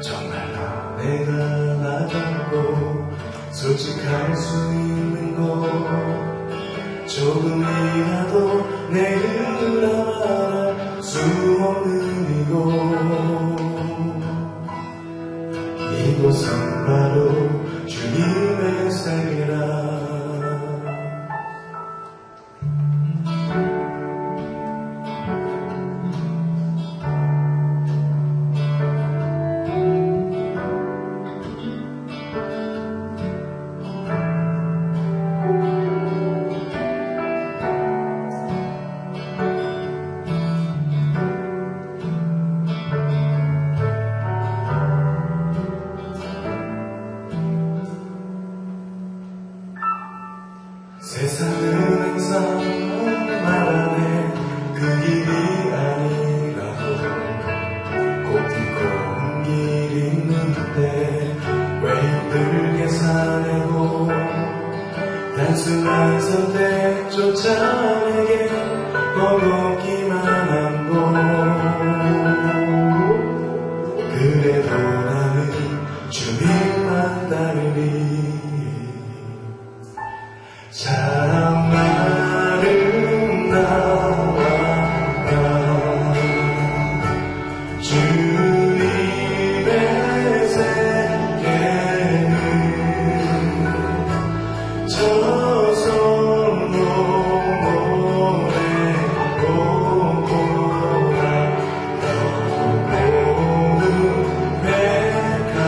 정말 내가 나가고 솔직할 수 있는 곳 조금이라도 내일을 알아갈 수 없는 이곳은 바로 주님의 세계라. 세상은 항상 말하네 그 길이 아니라고. 꽃피고 온 길이 있는데 왜 힘들게 사냐고. 단순한 선택조차 내게 버겁기만 한 곳. 그래도 나는 주님만 따르리. 참 아름다워 주님의 세계는 저 손로 모래고 떠오르는 백합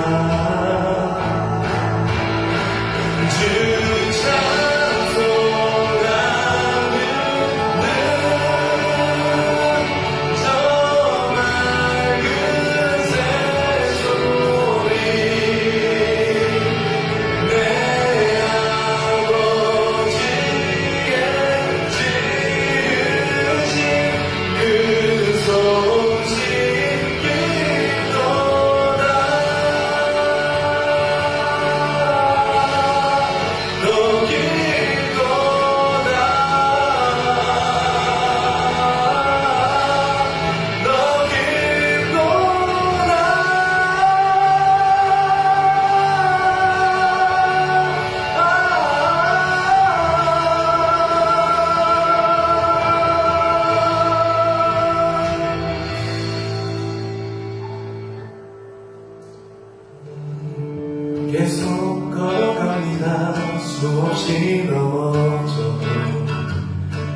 계속 걸어갑니다. 수없이 넘어져도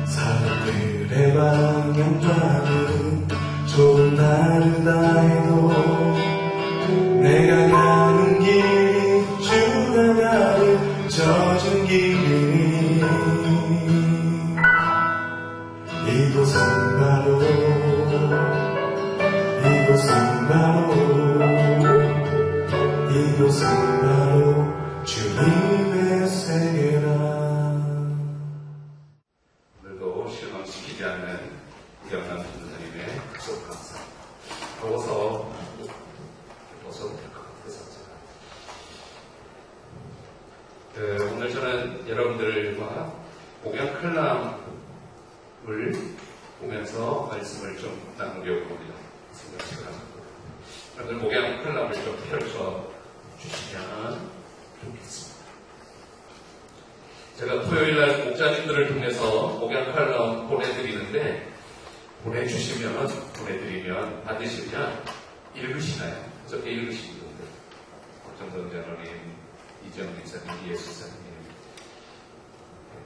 사람들의 방향과는 좀 다르다 해도 내가 가는 길이 주가 가는 젖은 길이니 이곳은 바로 주님의 세계라. 오늘도 실망시키지 않는 우경남 전도사님의 약속 감사. 더워서 될 것 같아서. 오늘 저는 여러분들과 목양 칼럼을 보면서 말씀을 좀 나누려고 합니다. 여러분들 목양 칼럼을 좀 펼쳐 주시면 좋겠습니다. 제가 토요일날 목자님들을 통해서 목양 칼럼 보내드리는데 보내드리면 받으시면 읽으시나요? 어떻게 읽으신 분들? 정선 장로님, 이정민 사님, 이예수 사님,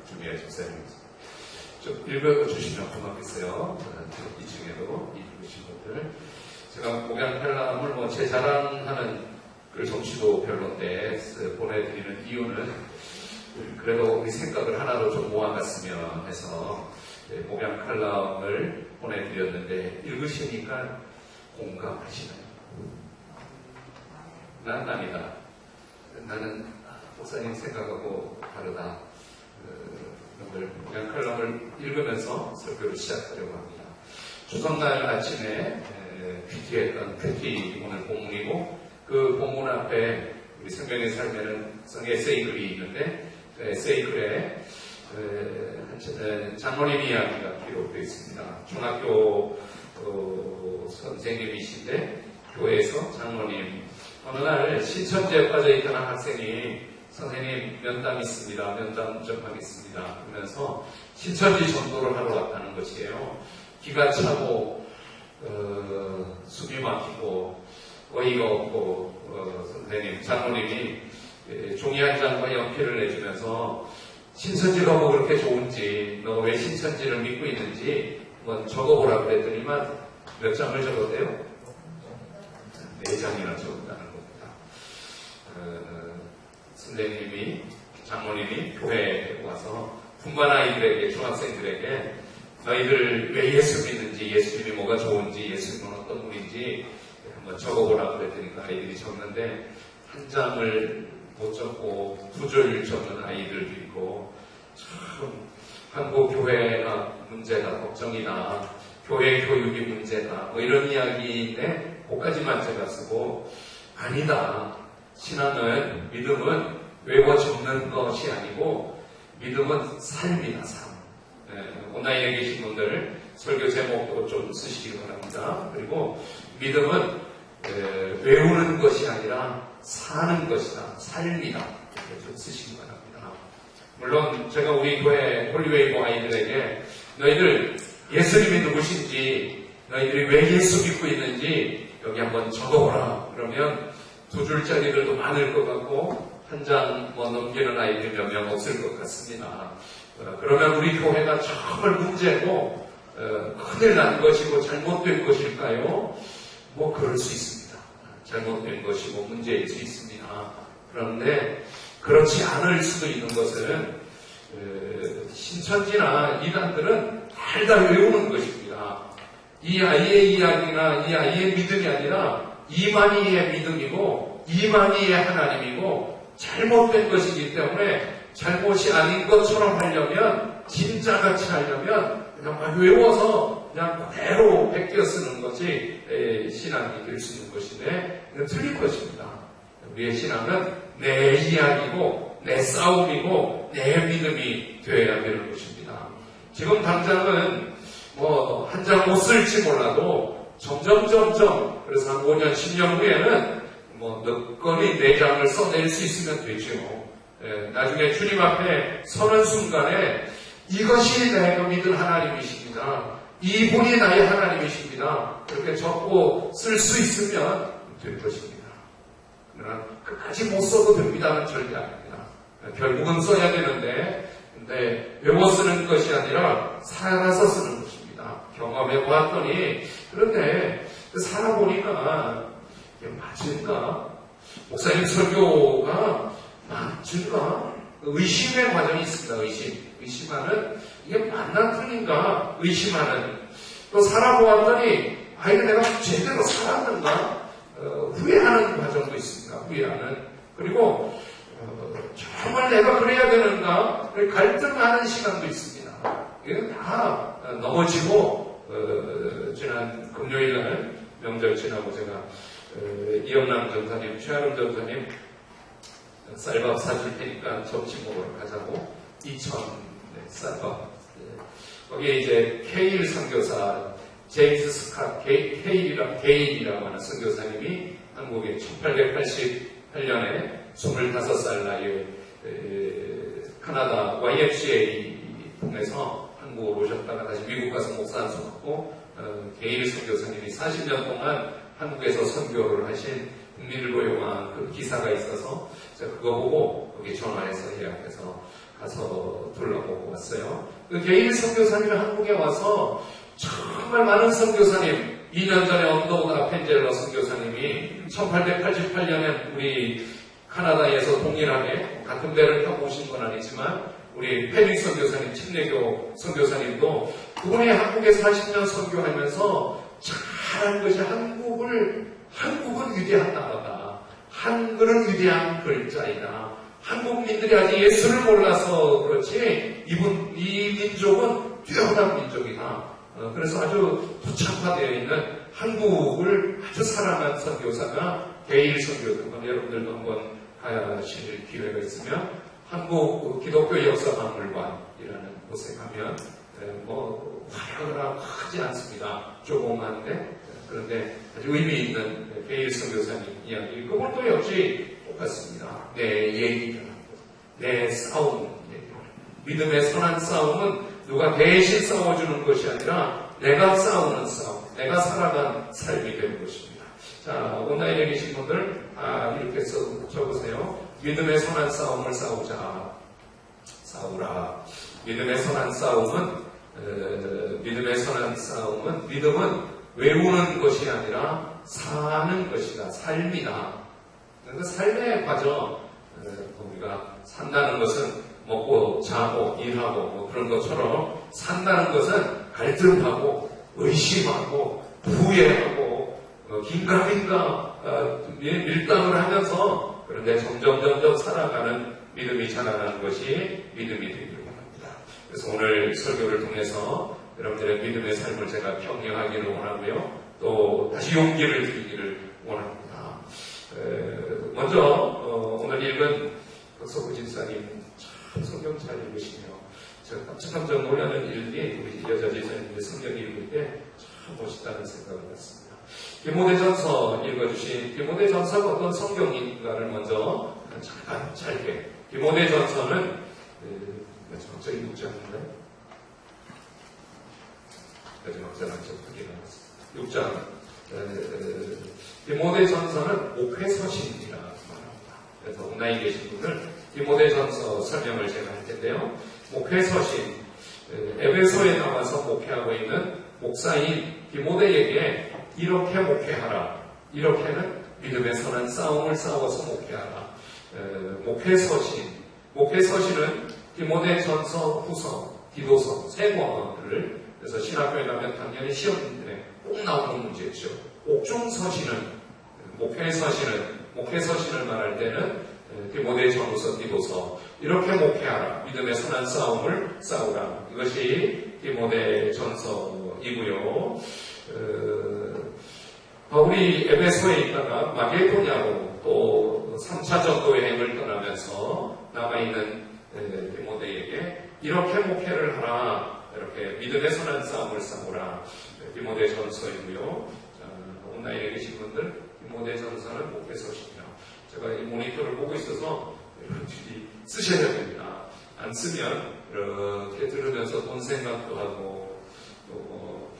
주미아 집사님 좀 읽어주시면 고맙겠어요. 2층에도 읽으신 분들. 제가 목양 칼럼을 제 자랑하는 글 솜씨도 별론데 보내드리는 이유는 그래도 우리 생각을 하나로 좀 모아놨으면 해서 목양 칼럼을 보내드렸는데 읽으시니까 공감하시나요? 난 아니다. 나는 목사님 생각하고 다르다. 오늘 목양 칼럼을 읽으면서 설교를 시작하려고 합니다. 주석날 아침에 큐티했던 큐티 오늘 본문이고 그 본문 앞에 우리 생명의 삶에는 에세이 글이 있는데 그 에세이 글에 장로님 이야기가 기록되어 있습니다. 중학교 선생님이신데 교회에서 장로님. 어느 날 신천지에 빠져있던 한 학생이 선생님 면담 있습니다. 면담 좀 하겠습니다. 그러면서 신천지 전도를 하러 왔다는 것이에요. 기가 차고 숨이 막히고 어이가 없고 선생님, 장로님이 종이 한 장과 연필을 내주면서 신천지가 뭐 그렇게 좋은지, 너 왜 신천지를 믿고 있는지 한번 적어보라 그랬더니만 몇 장을 적었대요? 4장이나 적었다는 겁니다. 선생님이, 장모님이 교회에 와서 분반 아이들에게, 중학생들에게 너희들 왜 예수 믿는지, 예수님이 뭐가 좋은지, 예수님은 어떤 분인지 한번 적어보라 그랬더니까 아이들이 적는데 한 장을 못 적고 2줄 적는 아이들도 있고, 참 한국 교회가 문제다, 걱정이다, 교회 교육이 문제다, 뭐 이런 이야기인데 그까지만 제가 쓰고, 아니다. 신앙은, 믿음은 외워 적는 것이 아니고 믿음은 삶이다, 삶. 온라인에 계신 분들 설교 제목도 좀 쓰시기 바랍니다. 그리고 믿음은 외우는 것이 아니라 사는 것이다, 삶이다. 이렇게 좀 쓰시기 바랍니다. 물론 제가 우리 교회 홀리웨이브 아이들에게 너희들 예수님이 누구신지, 너희들이 왜 예수 믿고 있는지 여기 한번 적어보라. 그러면 2줄짜리들도 많을 것 같고 한 장 뭐 넘기는 아이들이 몇 명 없을 것 같습니다. 그러면 우리 교회가 정말 문제고 큰일 난 것이고 잘못된 것일까요? 뭐 그럴 수 있습니다. 잘못된 것이고 문제일 수 있습니다. 그런데 그렇지 않을 수도 있는 것은 신천지나 이단들은 달다 외우는 것입니다. 이 아이의 이야기나 이 아이의 믿음이 아니라 이만희의 믿음이고 이만희의 하나님이고 잘못된 것이기 때문에 잘못이 아닌 것처럼 하려면, 진짜같이 하려면 그냥 막 외워서 그냥 그대로 베껴 쓰는 것이 신앙이 될 수 있는 것인데 이건 틀린 것입니다. 우리의 신앙은 내 이야기고 내 싸움이고 내 믿음이 되어야 되는 것입니다. 지금 당장은 뭐 한 장 못 쓸지 몰라도 점점 그래서 한 5년 10년 후에는 뭐 몇 건이 4장을 써낼 수 있으면 되죠. 나중에 주님 앞에 서는 순간에 이것이 내가 믿은 하나님이십니다. 이분이 나의 하나님이십니다. 그렇게 적고 쓸 수 있으면 될 것입니다. 그러나 끝까지 못 써도 됩니다는 절대 아닙니다. 결국은 써야 되는데, 근데 외워 쓰는 것이 아니라 살아서 쓰는 것입니다. 경험해 보았더니, 그런데 살아보니까 이게 맞을까? 목사님 설교가 맞을까? 의심의 과정이 있습니다. 의심하는, 이게 맞나 틀린가? 의심하는. 또 살아보았더니 이거 내가 제대로 살았는가? 후회하는 과정도 있습니다. 후회하는. 그리고 정말 내가 그래야 되는가? 갈등하는 시간도 있습니다. 이건 다 넘어지고 지난 금요일날 명절 지나고 제가 이영남 전사님, 최아름 전사님 쌀밥 사줄 테니까 점심 먹으러 가자고 2,000 쌀밥. 거기에 이제 케일 선교사 제임스 스캇 게일이라고 하는 선교사님이 한국에 1888년에 25살 나이에 카나다 YMCA 통해서 한국으로 오셨다가 다시 미국 가서 목사 한 수 받고 게일 선교사님이 40년 동안 한국에서 선교를 하신 국민일보 용한 그 기사가 있어서 제가 그거 보고 거기 전화해서 예약해서 가서 둘러보고 왔어요. 그 게일 선교사님이 한국에 와서 정말 많은 선교사님, 2년 전에 언더우드 아펜젤러 선교사님이 1888년에 우리 카나다에서 동일하게 같은 배를 타고 오신 건 아니지만 우리 페릭 선교사님, 침례교 선교사님도 그분이 한국에 40년 선교하면서 잘한 것이 한국은 위대한 나라다. 한글은 위대한 글자이다. 한국민들이 아직 예수를 몰라서 그렇지 이 민족은 뛰어난 민족이다. 그래서 아주 부착화되어 있는 한국을 아주 사랑한 선교사가 게일 선교사가 여러분들도 한번 가실 기회가 있으면 한국 기독교 역사박물관이라는 곳에 가면 화려하지 않습니다. 조그만데 그런데 아주 의미 있는 베일성 교사님 이야기. 그것도 역시 똑같습니다. 내 얘기를 하고 내 싸움 얘기를. 믿음의 선한 싸움은 누가 대신 싸워주는 것이 아니라 내가 싸우는 싸움, 내가 살아간 삶이 되는 것입니다. 자, 온라인에 계신 분들 이렇게 적으세요. 믿음의 선한 싸움을 싸우라. 믿음의 선한 싸움은 믿음은 외우는 것이 아니라 사는 것이다. 삶이다. 그러니까 삶의 과정, 우리가 산다는 것은 먹고 자고 일하고 뭐 그런 것처럼 산다는 것은 갈등하고 의심하고 후회하고 긴가민가 밀당을 하면서 그런데 점점 살아가는 믿음이 자라나는 것이 믿음이 되기를 원합니다. 그래서 오늘 설교를 통해서 여러분들의 믿음의 삶을 제가 평행하기를 원하고요. 또 다시 용기를 드리기를 원합니다. 먼저 오늘 읽은 석구 집사님 참 성경 잘 읽으시며 제가 깜짝 놀라는 일들이 우리 여자 집사님의 성경 읽을 때 참 멋있다는 생각을 했습니다. 디모데전서 읽어주신 디모데전서가 어떤 성경인가를 먼저 잠깐 짧게. 디모데전서는 마지막절이 6장인가요? 마지막절 크게 나왔습니다. 6장. 디모데전서는 목회서신이라 말합니다. 그래서 온라인 계신 분들 디모데전서 설명을 제가 할 텐데요. 목회서신, 에베소에 나와서 목회하고 있는 목사인 디모데에게 이렇게 목회하라. 이렇게는 믿음의 선한 싸움을 싸워서 목회하라. 목회서신은 디모데전서, 후서, 디도서 세 권을 그래서 신학교에 가면 당연히 시험에 꼭 나오는 문제죠. 옥중서신은 목회서신을 말할 때는 디모데전서, 디도서 이렇게 목회하라. 믿음의 선한 싸움을 싸우라. 이것이 디모데전서이고요. 바울이 에베소에 있다가 마게도냐로 또 3차 전도 여행을 떠나면서 남아있는 디모데에게 이렇게 목회를 하라. 이렇게 믿음의 선한 싸움을 싸우라. 디모데전서이고요. 온라인에 계신 분들 디모데전서는 목회서신이요. 제가 이 모니터를 보고 있어서 여러분들이 쓰셔야 됩니다. 안 쓰면 이렇게 들으면서 돈 생각도 하고 또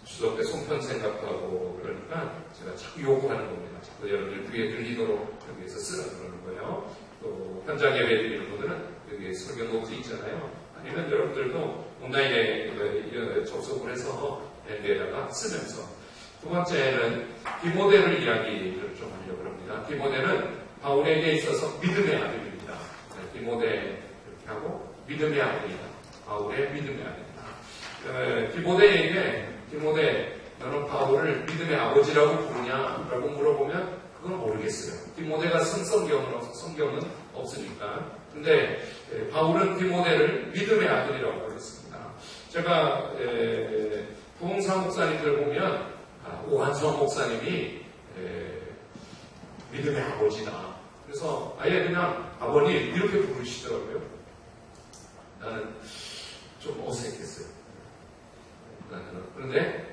주석 때 송편 생각도 하고 그러니까 제가 자꾸 요구하는 겁니다. 자꾸 여러분들 귀에 들리도록 여기에서 쓰라 그러는 거예요. 또 현장 예배 드리는 분들은 여기 설교 노트 있잖아요. 아니면 여러분들도 온라인에 접속을 해서 밴드에다가 쓰면서. 두 번째는 디모데를 이야기를 좀 하려고 합니다. 디모데는 바울에게 있어서 믿음의 아들입니다. 디모데 이렇게 하고 믿음의 아들이다. 바울의 믿음의 아들이다. 디모데 너는 바울을 믿음의 아버지라고 부르냐? 라고 물어보면 그건 모르겠어요. 디모데가 쓴 성경은 없으니까. 근데 바울은 디모데를 믿음의 아들이라고 불렀습니다. 제가 부흥사 목사님들 보면 오한성 목사님이 믿음의 아버지다. 그래서 아예 그냥 아버님 이렇게 부르시더라고요. 나는 좀 어색했어요. 그런데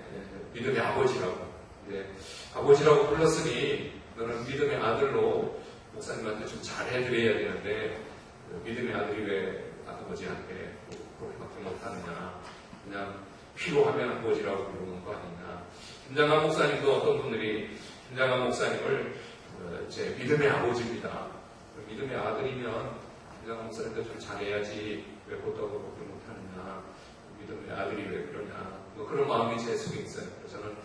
믿음의 아버지라고. 아버지라고 불렀으니 너는 믿음의 아들로 목사님한테 좀 잘해드려야 되는데 믿음의 아들이 왜 아버지한테 그렇게밖에 못하느냐. 그냥 필요하면 아버지라고 부르는 거 아니냐. 김장한 목사님도 어떤 분들이 김장한 목사님을 제 믿음의 아버지입니다. 믿음의 아들이면 김장한 목사님도 좀 잘해야지 왜 보다가 그렇게 못하느냐. 믿음의 아들이 왜 그러냐. 뭐 그런 마음이 제 속에 있어요. 그래서 저는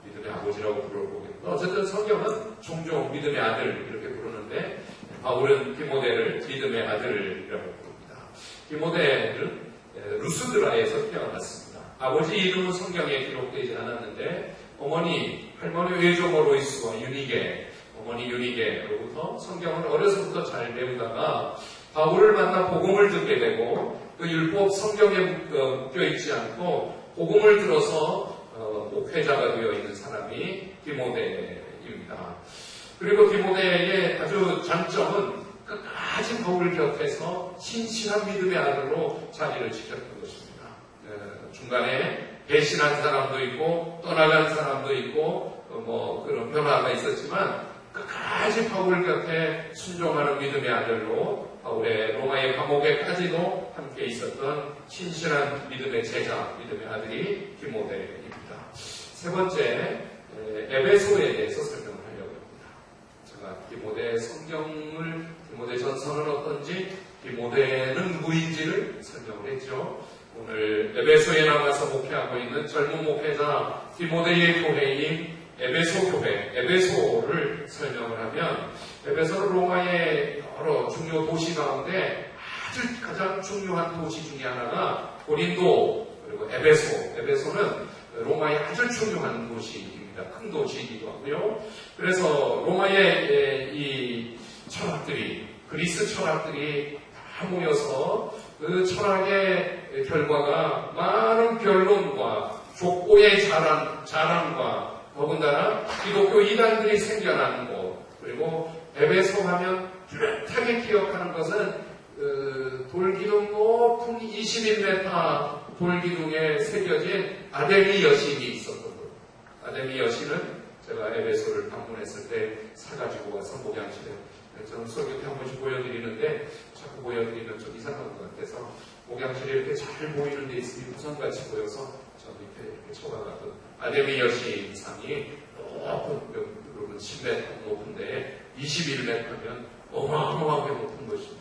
믿음의 아버지라고 부르고 어쨌든 성경은 종종 믿음의 아들 이렇게 부르는데 바울은 디모데를 믿음의 아들이라고 부릅니다. 디모데는 루스드라에서 태어났습니다. 아버지 이름은 성경에 기록되지 않았는데 할머니 외조모 로이스와 어머니 유니게로부터 성경을 어려서부터 잘 배우다가 바울을 만나 복음을 듣게 되고 그 율법 성경에 묶여 있지 않고 복음을 들어서 목회자가 되어 있는 사람이 디모데입니다. 그리고 디모데의 아주 장점은 끝까지 바울 곁에서 신실한 믿음의 아들로 자리를 지켰던 것입니다. 중간에 배신한 사람도 있고 떠나간 사람도 있고 그런 변화가 있었지만 끝까지 바울 곁에 순종하는 믿음의 아들로 바울의 로마의 감옥에까지도 함께 있었던 신실한 믿음의 제자, 믿음의 아들이 디모데입니다. 세 번째, 에베소에 대해서 설명을 하려고 합니다. 제가 디모데 전서는 어떤지, 디모데는 누구인지를 설명을 했죠. 오늘 에베소에 나가서 목회하고 있는 젊은 목회자 디모데의 교회인 에베소 교회, 에베소를 설명을 하면, 에베소는 로마의 여러 중요 도시 가운데 아주 가장 중요한 도시 중에 하나가 고린도, 그리고 에베소는 로마의 아주 중요한 도시입니다. 큰 도시이기도 하고요. 그래서 로마의 이 철학들이, 그리스 철학들이 다 모여서 그 철학의 결과가 많은 변론과 족보의 자랑과 더군다나 기독교 이단들이 생겨난 곳, 그리고 에베소 하면 뚜렷하게 기억하는 것은 돌기둥 높은 21m 돌기둥에 새겨진 아데미 여신이 있었던 것. 아데미 여신은 제가 에베소를 방문했을 때 사가지고 와서 목양실에, 저는 설교 때 한 번씩 보여드리는데 자꾸 보여드리면 좀 이상한 것 같아서 목양실에 이렇게 잘 보이는 데 있으니 우선같이 보여서 저 밑에 이렇게 쳐가거든. 아데미 여신 상이 높은 10m 높은데 21m면 어마어마하게 높은 것입니다.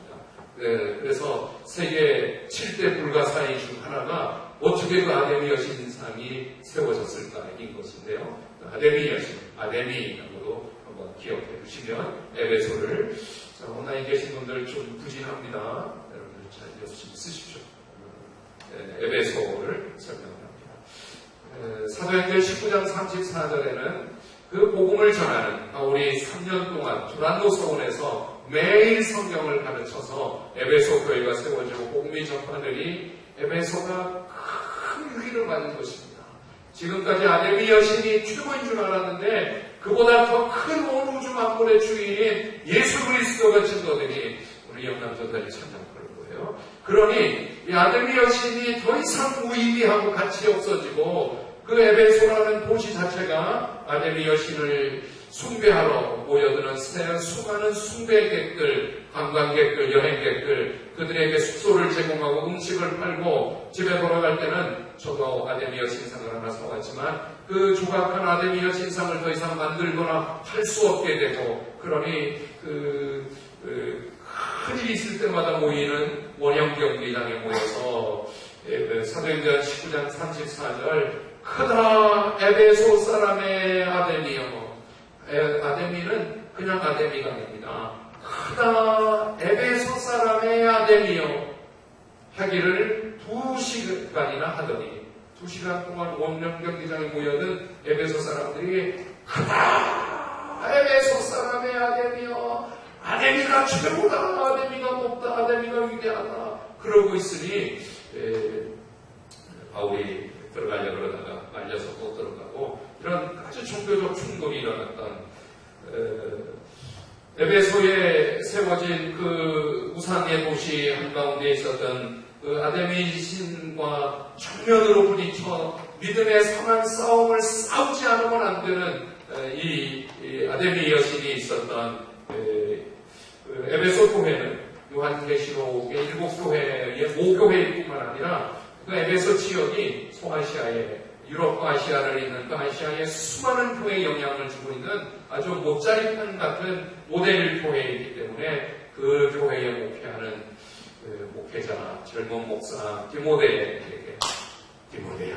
네, 그래서 세계 7대 불가사의 중 하나가 어떻게 그 아데미 여신 상이 세워졌을까인 것인데요. 아데미 여신, 아데미라고도 한번 기억해 주시면 에베소를, 온라인 계신 분들 좀 부진합니다. 여러분들 잘 열심히 쓰십시오. 에베소를 설명합니다. 사도행전 19장 34절에는 그 복음을 전하는 바울이 3년 동안 두란노 서원에서 매일 성경을 가르쳐서 에베소 교회가 세워지고 복음이 접하더니 에베소가 큰 위기를 맞은 것입니다. 지금까지 아데미 여신이 최고인 줄 알았는데 그보다 더 큰 온 우주 만물의 주인인 예수 그리스도가 증거되니 우리 영남전달이 찬양 그럴 거예요. 그러니 이 아데미 여신이 더 이상 무의미하고 가치 없어지고 그 에베소라는 도시 자체가 아데미 여신을 숭배하러 모여드는 수많은 숭배객들, 관광객들, 여행객들, 그들에게 숙소를 제공하고 음식을 팔고 집에 돌아갈 때는 저도 아데미 여신상을 하나 사왔지만 그 조각한 아데미 여신상을 더 이상 만들거나 팔 수 없게 되고, 그러니 큰일이 있을 때마다 모이는 원형경기장에 모여서 사도행전 19장 34절 크다 에베소 사람의 아데미여. 아데미는 그냥 아데미가 아닙니다. 크다 에베소 사람의 아데미여 하기를 2시간이나 하더니 2시간 동안 원령 경기장에 모여든 에베소 사람들이 크다 에베소 사람의 아데미여, 아데미가 최고다, 아데미가 높다, 아데미가 위대하다 그러고 있으니 바울이 들어가려고 그러다가 말려서 또 들어가고, 이런 아주 종교적 충돌이 일어났던 에베소에 세워진 그 우상의 도시 한가운데 있었던 그 아데미 신과 정면으로 부딪혀 믿음의 선한 싸움을 싸우지 않으면 안 되는 이 아데미 여신이 있었던 에베소 교회는 요한계시록의 7교회의 모교회일 뿐만 아니라 그 에베소 지역이 소아시아에, 유럽과 아시아를 잇는 그 아시아의 수많은 교회에 영향을 주고 있는 아주 못자리판 같은 모델 교회이기 때문에 그 교회에 목회하는 목회자, 젊은 목사 디모데에게 디모데야,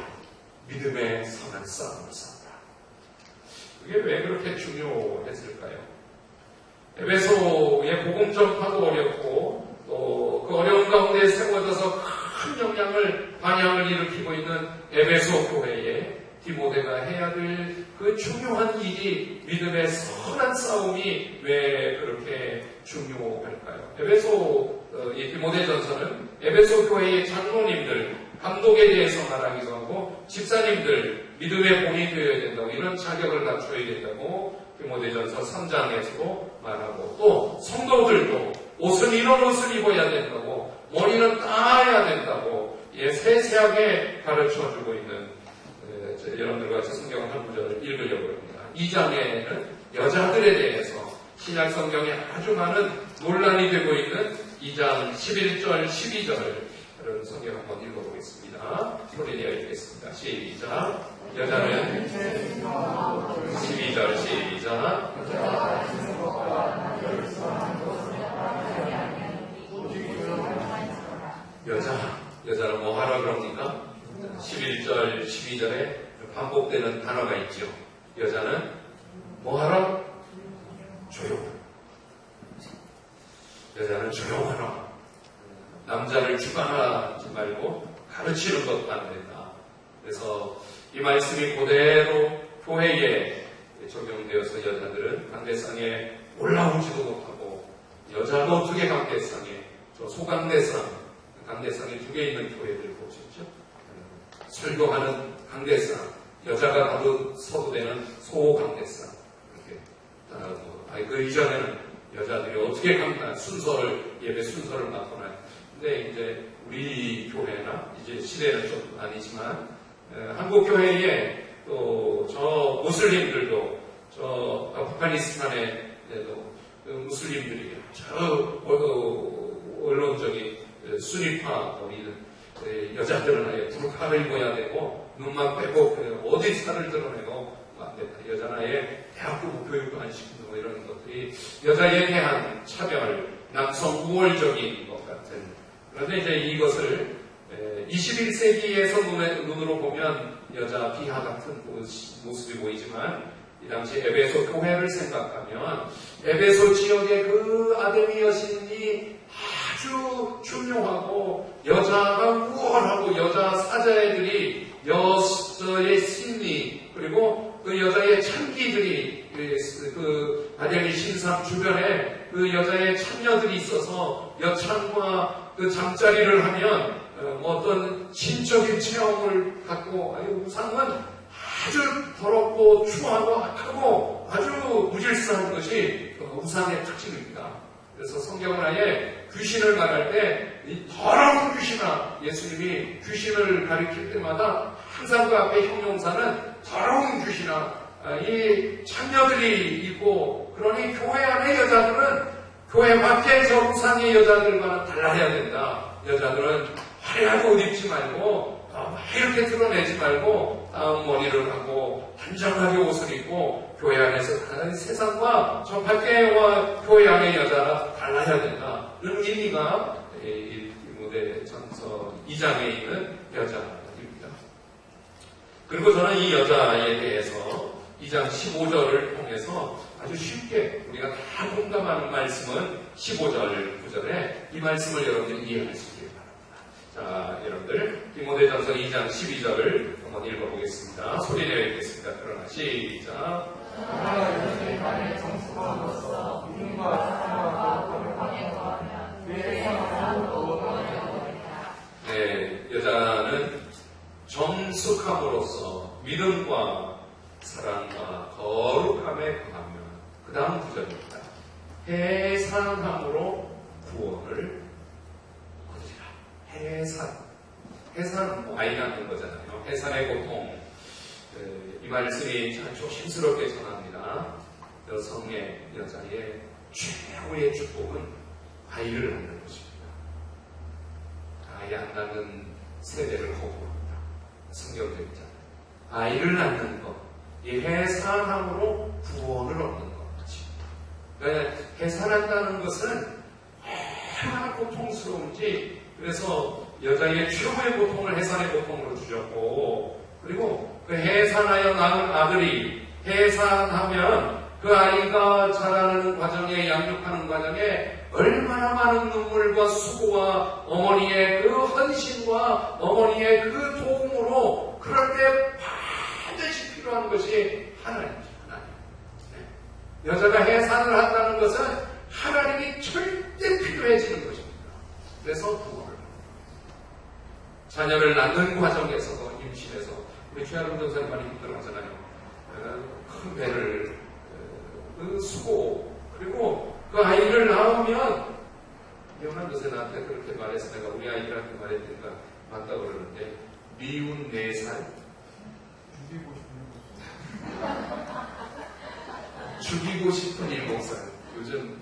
믿음의 선한 싸움을 싸우라. 그게 왜 그렇게 중요했을까요? 에베소의 복음 전파도 어렵고 또 그 어려운 가운데 세워져서 큰 영향을, 반향을 일으키고 있는 에베소 교회에 디모데가 해야 될 그 중요한 일이, 믿음의 선한 싸움이 왜 그렇게 중요할까요? 이 디모데전서는 에베소 교회의 장로님들, 감독에 대해서 말하기도 하고 집사님들, 믿음의 본이 되어야 된다고, 이런 자격을 갖춰야 된다고 디모데전서 3장에서도 말하고, 또 성도들도 옷은 이런 옷을 입어야 된다고, 머리는 따야 된다고, 세세하게 가르쳐주고 있는 여러분들과 같이 성경 한 구절을 읽으려고 합니다. 2장에는 여자들에 대해서 신약 성경에 아주 많은 논란이 되고 있는 2장 11절, 12절을 성경 한번 읽어보겠습니다. 소리 내어 읽겠습니다. 시작. 여자는 12절 시작. 여자는 뭐 하라 그럽니까? 11절, 12절에 반복되는 단어가 있죠. 여자는 뭐 하라? 조용. 여자는 조용하라. 남자를 주관하지 말고 가르치는 것도 안 된다. 그래서 이 말씀이 그대로 교회에 적용되어서 여자들은 강대상에 올라오지도 못하고, 여자도 어떻게 강대상에, 저 소강대상, 강대상에 2개 있는 교회들 보셨죠? 설교하는 강대상, 여자가 가도 서도 되는 소강대상, 이렇게. 그 이전에는 여자들이 어떻게 예배 순서를 맡거나. 근데 이제 우리 교회나 이제 시대는 좀 아니지만, 한국 교회에 또 저 무슬림들도, 저 아프가니스탄에도 무슬림들이 저 언론적인 순위파 여자들은 아예 부르카를 입어야 되고 눈만 빼고 어디 살을 드러내고 안 된다. 여자는 아예 대학교 교육도 안 시키고 뭐 이런 것들이 여자에 대한 차별, 남성 우월적인 것 같은. 그런데 이제 이것을 21세기에서 눈으로 보면 여자 비하 같은 모습이 보이지만, 이 당시 에베소 교회를 생각하면 에베소 지역의 그 아데미 여신이 아주 중요하고 여자가 우월하고 여자 사자애들이 여자의 심리, 그리고 그 여자의 참기들이 그 아데미 신상 주변에 그 여자의 참녀들이 있어서 여창과 그 잠자리를 하면 어떤 신적인 체험을 갖고, 우상은 아주 더럽고 추하고 악하고 아주 무질서한 것이 우상의 특징입니다. 그래서 성경은 아예 귀신을 말할 때 이 더러운 귀신아, 예수님이 귀신을 가리킬 때마다 항상 그 앞에 형용사는 더러운 귀신아, 이 참녀들이 있고, 그러니 교회 안의 여자들은 교회 밖에서 우상의 여자들과는 달라야 된다. 여자들은 화려하게 옷 입지 말고 이렇게 드러내지 말고 다음 머리를 하고 단정하게 옷을 입고 교회 안에서 세상과 저 밖에와 교회 안의 여자가 달라야 된다. 이런 의미가 디모데전서 2장에 있는 여자입니다. 그리고 저는 이 여자에 대해서 2장 15절을 통해서 아주 쉽게 우리가 다 공감하는 말씀은 15절 9절에 이 말씀을 여러분들이 이해할 수 있길 바랍니다. 자, 여러분들 디모데전서 2장 12절을 한번 읽어보겠습니다. 소리 내어 읽겠습니다. 그러나 시작. 네, 여자는 정숙함으로써 믿음과 사랑과 거룩함에 거하며, 그 다음 구절입니다. 해산함으로 구원을 얻으리라. 해산은 뭐 아이 낳는 거잖아요. 해산의 고통. 이 말씀이 참 조심스럽게 전합니다. 여성의, 여자의 최고의 축복은 아이를 낳는 것입니다. 아이 안 낳는 세대를 거부합니다. 성경적이잖아요. 아이를 낳는 것, 이 해산함으로 구원을 얻는 것입니다. 그러니까 해산한다는 것은 얼마나 고통스러운지, 그래서 여자의 최고의 고통을 해산의 고통으로 주셨고, 그리고 그 해산하여 낳은 아들이 해산하면 그 아이가 자라는 과정에, 양육하는 과정에 얼마나 많은 눈물과 수고와 어머니의 그 헌신과 어머니의 그 도움으로, 그럴 때 반드시 필요한 것이 하나님이죠. 하나님. 네. 여자가 해산을 한다는 것은 하나님이 절대 필요해지는 것입니다. 그래서 구원을 합니다. 자녀를 낳는 과정에서도, 임신해서 우리 최아름 전사님 많이 힘들어하잖아요. 큰 배를, 그 수고, 그리고 그 아이를 낳으면, 영한 것에 나한테 그렇게 말해서 내가 우리 아이들한테 말했으니까 맞다고 그러는데, 미운 4살, 죽이고 싶은 7살. 요즘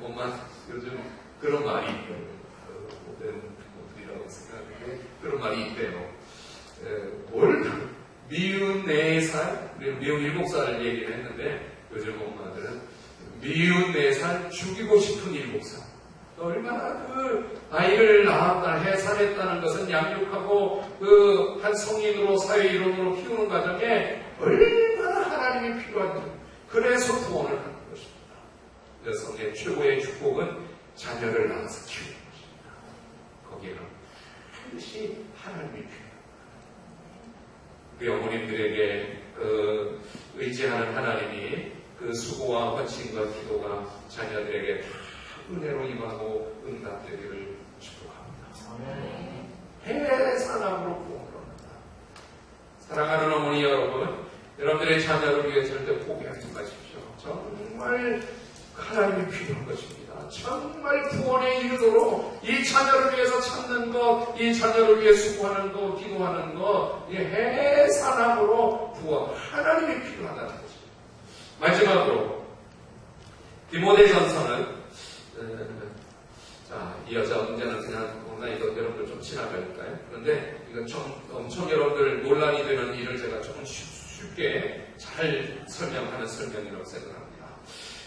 그런 말이 있고요. 모든 분들이라고 생각하는데, 그런 말이 있대요. 미운 4살, 미운 7살을 얘기를 했는데, 요즘 엄마들은 미운 4살, 죽이고 싶은 7살. 얼마나 그 아이를 낳았다, 해산했다는 것은 양육하고 그 한 성인으로 사회 일원으로 키우는 과정에 얼마나 하나님이 필요한지. 그래서 구원을 하는 것입니다. 여성의 최고의 축복은 자녀를 낳아서 키우는 것입니다. 거기에는 반드시 하나님이 필요합니다. 우리 어머님들에게 의지하는 하나님이 그 수고와 헌신과 기도가 자녀들에게 다 은혜로 임하고 응답되기를 축복합니다. 해산함으로 구원을 얻는다. 사랑하는 어머니 여러분, 여러분들의 자녀를 위해 절대 포기하지 마십시오. 정말 하나님이 필요한 것입니다. 정말 구원에 이르도록 이 자녀를 위해서 찾는 것, 이 자녀를 위해 수고하는 것, 기도하는 것, 이 해산함으로 구원, 하나님이 필요하다는 것입니다. 마지막으로 디모데전서는 이어져 문제는 그냥 이거 여러분들 좀 지나갈까요? 그런데 이건 엄청 여러분들 논란이 되는 일을 제가 조금 쉽게 잘 설명하는 설명이라고 생각합니다.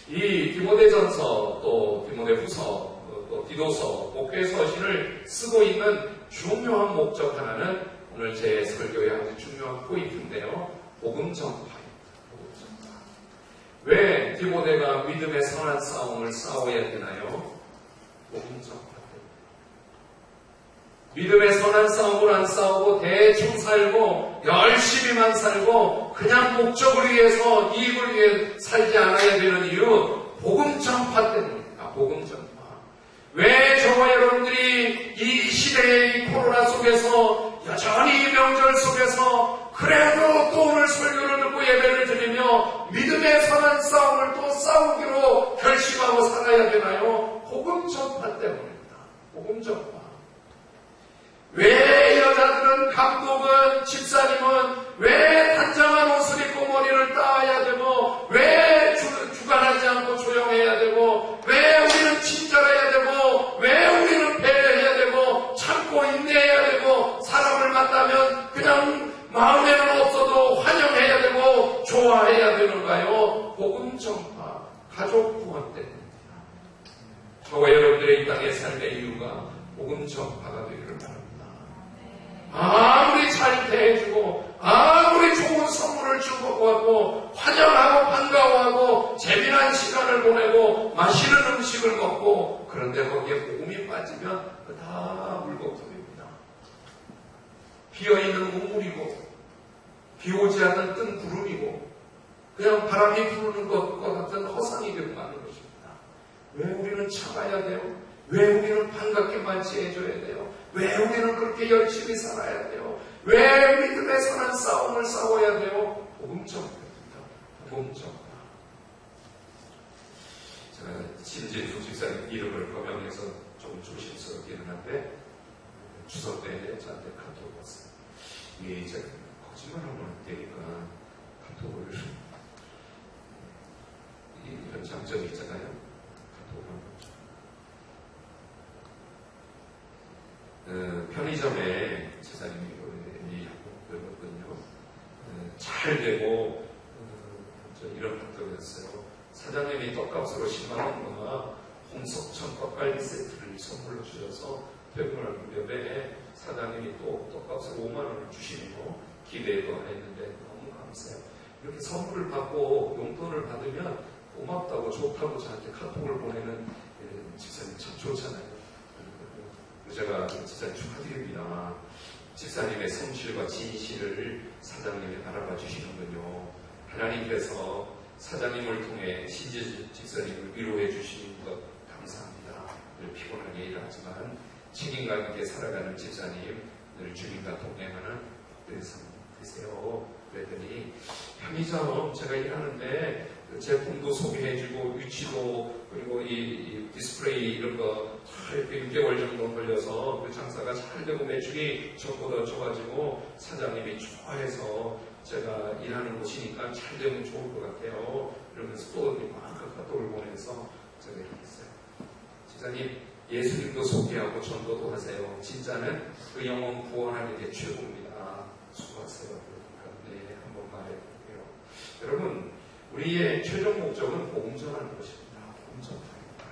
이 디모데전서 또 디모데후서 또 디도서 목회서신을 쓰고 있는 중요한 목적 하나는 오늘 제 설교의 아주 중요한 포인트인데요. 복음 전파입니다. 복음 전파. 왜 디모데가 믿음의 선한 싸움을 싸워야 되나요? 복음 전파. 믿음의 선한 싸움을 안 싸우고 대충 살고 열심히만 살고 그냥 목적을 위해서 이익을 위해 살지 않아야 되는 이유, 복음 전파 때문입니다. 복음 전파. 왜 저와 여러분들이 이 시대의 이 코로나 속에서 여전히 명절 속에서 그래도 또 오늘 설교를 듣고 예배를 드리며 믿음의 선한 싸움을 또 싸우기로 결심하고 살아야 되나요? 복음 전파 때문입니다. 복음 전파. 왜 여자들은, 감독은, 집사님은 왜 단정한 옷을 입고 머리를 따야 되고, 왜 주관하지 않고 조용해야 되고, 왜 우리는 친절해야 되고, 왜 우리는 배려해야 되고, 참고 인내해야 되고, 사람을 만나면 그냥 마음에는 없어도 환영해야 되고, 좋아해야 되는가요? 복음 전파, 가족 구원 때문입니다. 저와 여러분들의 이 땅의 삶의 이유가 복음 전파가 되기를 바랍니다. 아무리 잘 대해주고 아무리 좋은 선물을 주고 하고 환영하고 반가워하고 재미난 시간을 보내고 맛있는 음식을 먹고 그런데 거기에 복음이 빠지면 다 물거품입니다. 비어있는 우물이고 비오지 않는 뜬 구름이고 그냥 바람이 부르는 것과 같은 허상이 되고 마는 것입니다. 왜 우리는 참아야 돼요? 왜 우리는 반갑게 맞이해줘야 돼요? 왜 우리는 그렇게 열심히 살아야 돼요? 왜 믿음의 선한 싸움을 싸워야 돼요? 복음 전파입니다. 복음 전파. 제가 신진수 집사님 이름을 거명해서 조금 조심스럽기는 한데 추석 때 저한테 카톡을 왔어요. 이게 이제 거짓말하면 안 되니까 카톡을 이런 장점이 있잖아요. 카톡을 하는 거죠. 편의점에 제사님이 일하거든요. 잘 되고 이런 카톡을 했어요. 사장님이 떡값으로 10만원과 홍석천 떡갈비 세트를 선물로 주셔서 퇴근을 무렵에 사장님이 또 떡값으로 5만원을 주시고 기대도 했는데 너무 감사해요. 이렇게 선물을 받고 용돈을 받으면 고맙다고 좋다고 저한테 카톡을 보내는 집사님 참 좋잖아요. 제가 집사님 축하드립니다. 집사님의 성실과 진실을 사장님이 알아봐 주시는군요. 하나님께서 사장님을 통해 신지 집사님을 위로해 주시는 것 감사합니다. 늘 피곤하게 일하지만 책임감 있게 살아가는 집사님, 늘 주님과 동행하는 복된 삶 되세요. 그랬더니 편의점 제가 일하는데 그 제품도 소개해주고 위치도 그리고 이 디스플레이 이런 거 이렇게 6개월 정도 걸려서 그 장사가 잘 되고 매출이 저보다 좋아지고 사장님이 좋아해서 제가 일하는 곳이니까 잘 되면 좋을 것 같아요. 이러면서 또 막 카톡을 보내서 제가 얘기했어요. 지사님 예수님도 소개하고 전도도 하세요. 진짜는 그 영혼 구원하는 게 최고입니다. 수고하세요. 네, 한번 말해볼게요. 여러분 우리의 최종 목적은 복음 전하는 것입니다. 복음 전파입니다.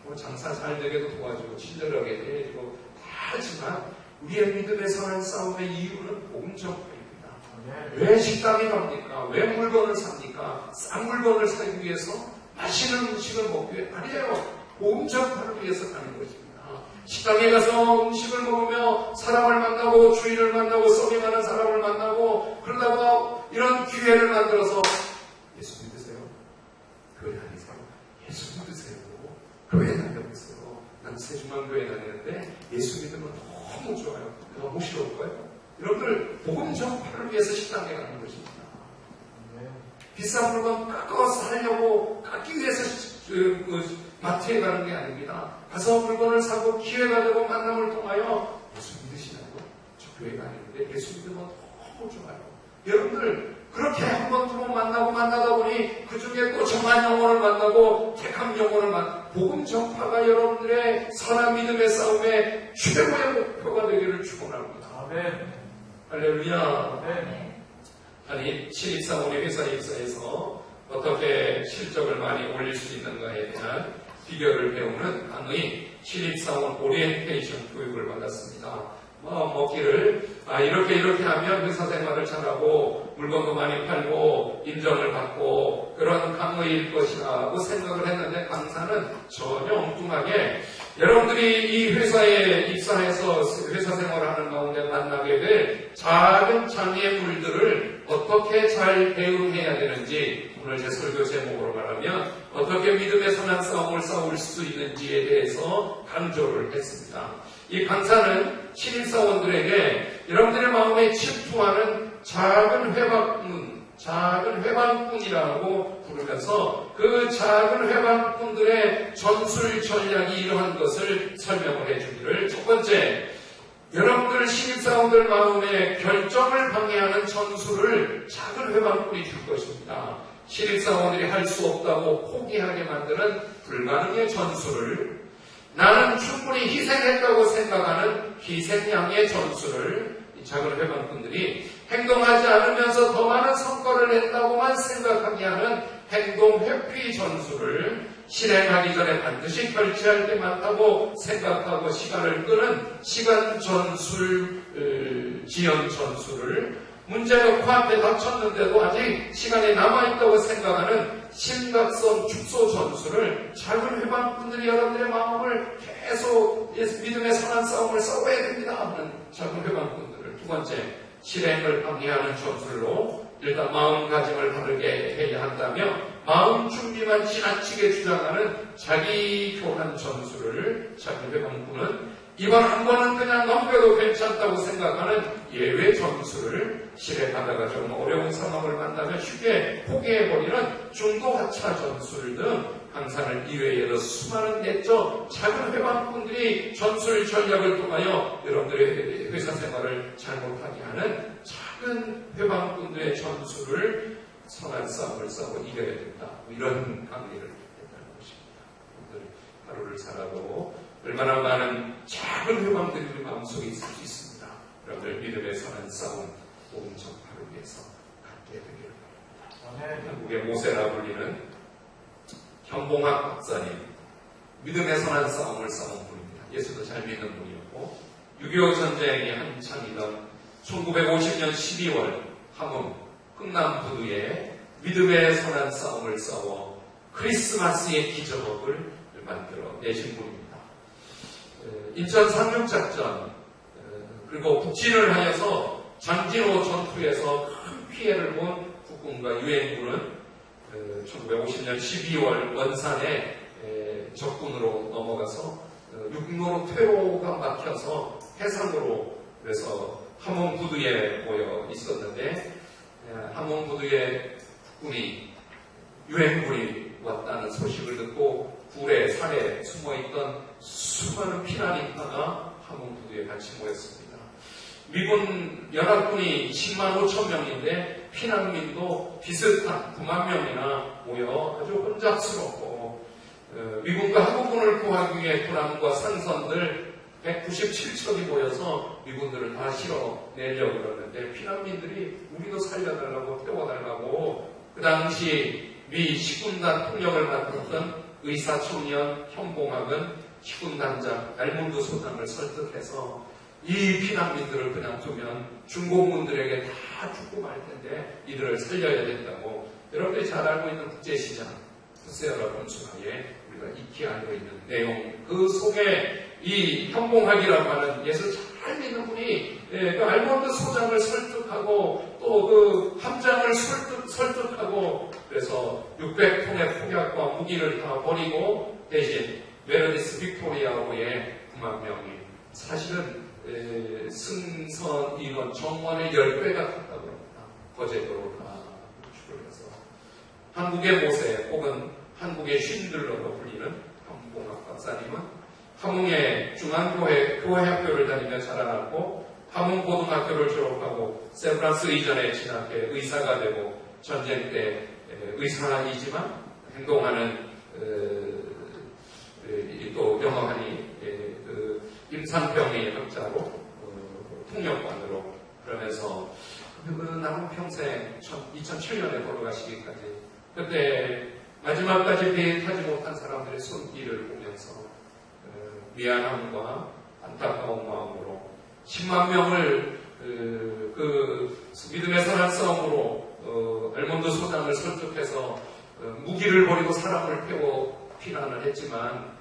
뭐 장사 잘 되게도 도와주고 친절하게 해주고 다 하지만 우리의 믿음의 선한 싸움의 이유는 복음 전파입니다. 왜 식당에 갑니까? 왜 물건을 삽니까? 싼 물건을 사기 위해서 맛있는 음식을 먹기 위해 아니에요. 복음 전파를 위해서 가는 것입니다. 식당에 가서 음식을 먹으며 사람을 만나고 주인을 만나고 서빙하는 사람을 만나고 그러다가 이런 기회를 만들어서 예수 믿으세요? 교회 다니세요? 예수 믿으세요? 교회 다니고 있어요. 난 세주만 교회 다니는데 예수 믿으면 너무 좋아요. 너무 싫을까요? 여러분들 복음 전파를 위해서 식당에 가는 것입니다. 비싼 물건 깎아서 하려고 깎기 위해서 마트에 가는 게 아닙니다. 가서 물건을 사고 기회가 되고 만남을 통하여 예수 믿으시냐고? 저 교회 다니는데 예수 믿으면 너무 좋아요. 여러분들 그렇게 한 번, 두 번 만나다 보니 그 중에 또 정한 영혼을 만나고 택한 영혼을 만나고 복음 전파가 여러분들의 선한 믿음의 싸움의 최고의 목표가 되기를 축원합니다. 아멘. 할렐루야. 아멘. 아니 신입사원의 회사 입사해서 어떻게 실적을 많이 올릴 수 있는가에 대한 비결을 배우는 강의 신입사원 오리엔테이션 교육을 받았습니다. 마음 먹기를 이렇게 하면 회사 생활을 잘하고 물건도 많이 팔고 인정을 받고 그런 강의일 것이라고 생각을 했는데 강사는 전혀 엉뚱하게 여러분들이 이 회사에 입사해서 회사 생활을 하는 가운데 만나게 될 작은 장애물들을 어떻게 잘 대응해야 되는지 오늘 제 설교 제목으로 말하면 어떻게 믿음의 선한 싸움을 싸울 수 있는지에 대해서 강조를 했습니다. 이 강사는 신입사원들에게 여러분들의 마음에 침투하는 작은 회방꾼이라고 부르면서 그 작은 회방꾼들의 전술 전략이 이러한 것을 설명을 해주기를 첫 번째, 여러분들 신입사원들 마음에 결정을 방해하는 전술을 작은 회방꾼이 줄 것입니다. 신입사원들이 할 수 없다고 포기하게 만드는 불가능의 전술을 나는 충분히 희생했다고 생각하는 희생양의 전술을 이 작은 회방꾼들이 행동하지 않으면서 더 많은 성과를 낸다고만 생각하게 하는 행동 회피 전술을 실행하기 전에 반드시 결제할 게 많다고 생각하고 시간을 끄는 시간 전술, 지연 전술을 문제가 코앞에 닥쳤는데도 아직 시간이 남아있다고 생각하는 심각성 축소 전술을 작은 회방꾼들이 여러분들의 마음을 계속 믿음의 선한 싸움을 싸워야 됩니다 하는 작은 회방꾼들을 두 번째, 실행을 방해하는 전술로 일단 마음가짐을 바르게 해야 한다며 마음 준비만 지나치게 주장하는 자기 교란 전술을 작은 회방꾼은 이번 한 번은 그냥 넘겨도 괜찮다고 생각하는 예외 전술을 실행하다가 좀 어려운 상황을 만나면 쉽게 포기해버리는 중도하차 전술 등 강사는 이외에도 수많은 내적 작은 회방꾼들이 전술 전략을 통하여 여러분들의 회사 생활을 잘못하게 하는 작은 회방꾼들의 전술을 선한 싸움을 싸워 이겨야 된다. 이런 강의를 했다는 것입니다. 오늘 하루를 살아도 얼마나 많은 작은 회방들이 우리 마음속에 있을 수 있습니다. 여러분들 믿음의 선한 싸움, 복음 전파를 위해서 갖게 되기를 바랍니다. 한국의 모세라 불리는 현봉학 박사님, 믿음의 선한 싸움을 싸운 분입니다. 예수도 잘 믿는 분이었고 6.25 전쟁이 한창이던 1950년 12월 함흥 흥남부두에 믿음의 선한 싸움을 싸워 크리스마스의 기적을 만들어 내신 분입니다. 인천 상륙작전 그리고 북진을 하여서 장진호 전투에서 큰 피해를 본 국군과 유엔군은 1950년 12월 원산에 적군으로 넘어가서 육로로 퇴로가 막혀서 해상으로 그래서 함흥부두에 모여 있었는데 함흥부두에 국군이 유행물이 왔다는 소식을 듣고 굴에 산에 숨어있던 수많은 피난민파가 함흥부두에 같이 모였습니다. 미군 연합군이 10만 5천 명인데 피난민도 비슷한 9만 명이나 모여 아주 혼잡스럽고 미군과 항공군을 구하기 위해 군함과 상선들 197척이 모여서 미군들을 다 실어내려고 그러는데 피난민들이 우리도 살려달라고 태워달라고 그 당시 미 시군단 통역을 맡았던 의사청년 현봉학은 시군단장 알몬드 소장을 설득해서 이 피난민들을 그냥 두면 중공군들에게 다 죽고 말 텐데 이들을 살려야 된다고. 여러분들이 잘 알고 있는 국제시장 푸세어라 건축하에 우리가 익히 알고 있는 내용, 그 속에 이 현봉학이라고 하는 예수 잘 믿는 분이 그 알몬드 소장을 설득하고 또 그 함장을 설득하고 그래서 600톤의 폭약과 무기를 다 버리고 대신 메르디스 빅토리아호의 9만 명이 사실은 승선 인원 정원의 10배가 탔다고 합니다. 거제도로 다 축을 해서 한국의 모세 혹은 한국의 쉰들러로 불리는 현봉학 박사님은 함흥의 중앙교회 교회학교를 다니며 자라났고 함흥고등학교를 졸업하고 샌프란스 의전에 진학해 의사가 되고 전쟁 때 의사이지만 행동하는 또 영어하니 임산병의 학자로 통역관으로 그러면서 그 남은 평생 2007년에 돌아가시기까지 그때 마지막까지 배에 타지 못한 사람들의 손길을 보면서 미안함과 안타까운 마음으로 10만 명을 그 믿음의 선한 싸움으로 알몬드 소장을 설득해서 무기를 버리고 사람을 태워 피난을 했지만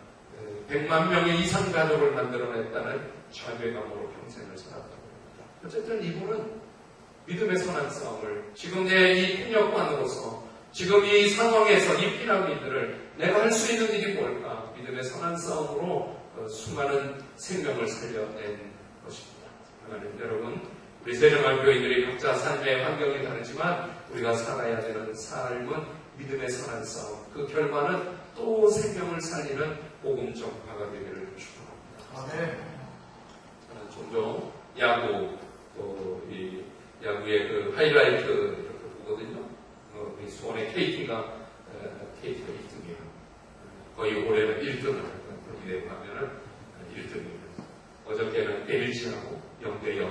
100만 명의 이상 가족을 만들어냈다는 자괴감으로 평생을 살았다고 합니다. 어쨌든 이분은 믿음의 선한 싸움을 지금 내 이 통역관으로서 지금 이 상황에서 이 피난민들을 내가 할 수 있는 일이 뭘까? 믿음의 선한 싸움으로 수많은 생명을 살려낸 것입니다. 하나님 여러분, 우리 세종학교인들이 각자 삶의 환경이 다르지만 우리가 살아야 되는 삶은 믿음의 선한 싸움. 그 결과는 또 생명을 살리는 복음 전파가 되기를 축원합니다. 저는 종종 야구, 또 이 야구의 그 하이라이트 이렇게 보거든요. 우리 수원의 KT가 1등이에요. 거의 올해는 1등을 경기대회 가면은 1등입니다. 어저께는 LG하고 0대0,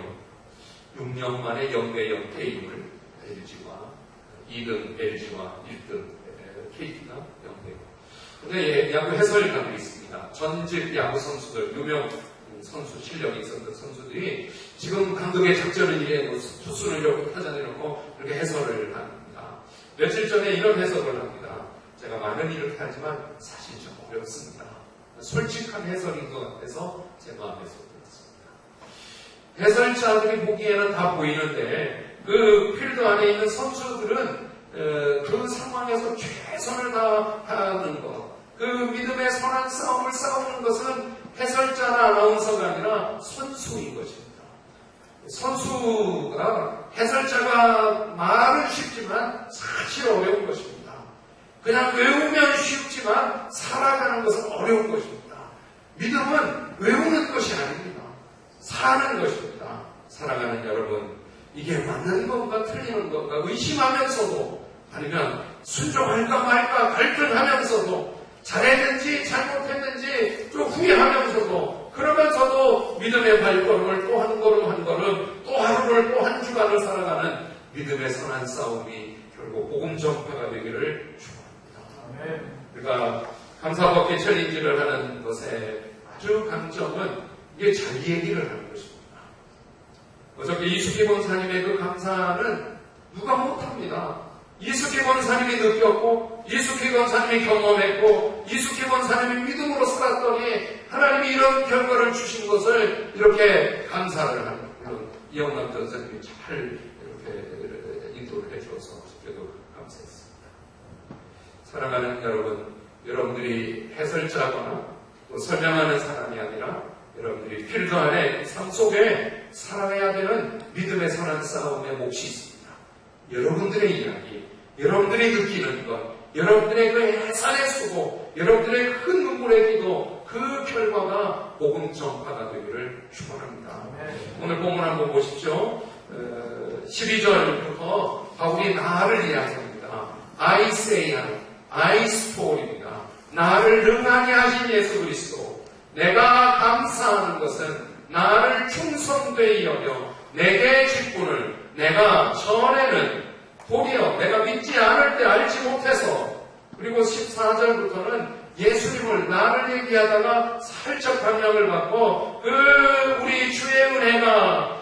6년 만에 0대0 게임을 LG와 2등 LG와 1등 KT가 0대0. 근데 야구 해설가들이 있습니다. 전직 야구 선수들, 유명 선수, 실력이 있었던 선수들이 지금 감독의 작전을 이래 투수를 이렇게 타자를 놓고 이렇게 해설을 합니다. 며칠 전에 이런 해설을 합니다. 제가 많은 일을 하지만 사실 좀 어렵습니다. 솔직한 해설인 것 같아서 제 마음에서 들었습니다. 해설자들이 보기에는 다 보이는데 그 필드 안에 있는 선수들은 그 상황에서 최선을 다하는 것, 그 믿음의 선한 싸움을 싸우는 것은 해설자나 아나운서가 아니라 선수인 것입니다. 선수가 해설자가 말은 쉽지만 사실 어려운 것입니다. 그냥 외우면 쉽지만 살아가는 것은 어려운 것입니다. 믿음은 외우는 것이 아닙니다. 사는 것입니다. 사랑하는 여러분, 이게 맞는 건가 틀리는 건가 의심하면서도 아니면 순종할까 말까 갈등하면서도 잘했는지 잘못했는지 좀 후회하면서도 그러면서도 믿음의 발걸음을 또 한 걸음 한 걸음 또 하루를 또 한 주간을 살아가는 믿음의 선한 싸움이 결국 복음 전파가 되기를 축원합니다. 그러니까 감사받게 챌린지를 하는 것의 아주 강점은 이게 자기 얘기를 하는 것입니다. 어저께 이수기 권사님의 그 감사는 누가 못합니다. 이수기 권사님이 느꼈고 이수기 권사님이 경험했고 이수기 권사님이 믿음으로 살았더니 하나님이 이런 결과를 주신 것을 이렇게 감사를 하는 물론 이영남 전사님이 잘 이렇게 인도를 해주어서 저도 감사했습니다. 사랑하는 여러분, 여러분들이 해설자거나 설명하는 사람이 아니라 여러분들이 필드 안에 삶 속에 살아야 되는 믿음의 선한 싸움의 몫이 있습니다. 여러분들의 이야기, 여러분들이 느끼는 것, 여러분들의 그 해산의 수고, 여러분들의 큰 눈물의 기도, 그 결과가 복음 전파가 되기를 축원합니다. 오늘 본문 한번 보십시오. 12절부터 바울이 나를 이야기합니다. I say, I story입니다. 나를 능하게 하신 예수 그리스도, 내가 감사하는 것은 나를 충성되이 여겨 내게 직분을 내가 전에는 도리어 내가 믿지 않을 때 알지 못해서, 그리고 14절부터는 예수님을 나를 얘기하다가 살짝 감명을 받고 우리 주의 은혜가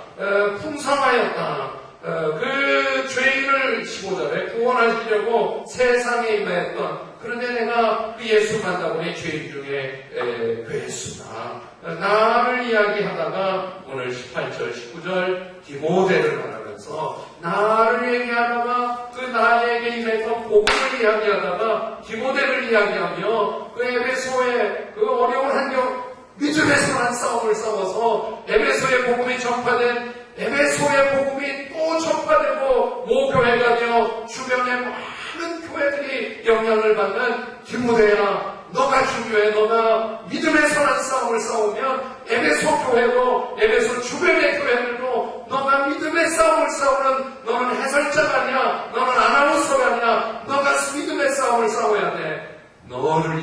풍성하였다. 그 죄인을 15절에 구원하시려고 세상에 임하였던, 그런데 내가 그 예수 만나보니 죄인 중에 괴수다. 나를 이야기하다가 오늘 18절, 19절 디모데를 말하면서 나를 얘기하다가 그 나에게 임했던 복음을 이야기하다가 디모데를 이야기하며 그 에베소의 그 어려운 환경, 믿음의 선한 싸움을 싸워서 에베소의 복음이 전파된, 에베소의 복음이 또 전파되고 모교회가 되어 주변의 많은 교회들이 영향을 받는 디모데야, 너가 중요해. 너가 믿음의 선한 싸움을 싸우면 에베소 교회도, 에베소 주변의 교회들도 너가 믿음의 싸움을 싸우는, 너는 해설자가 아니야, 너는 아나운서가 아니야, 너가 믿음의 싸움을 싸워야 돼. 너를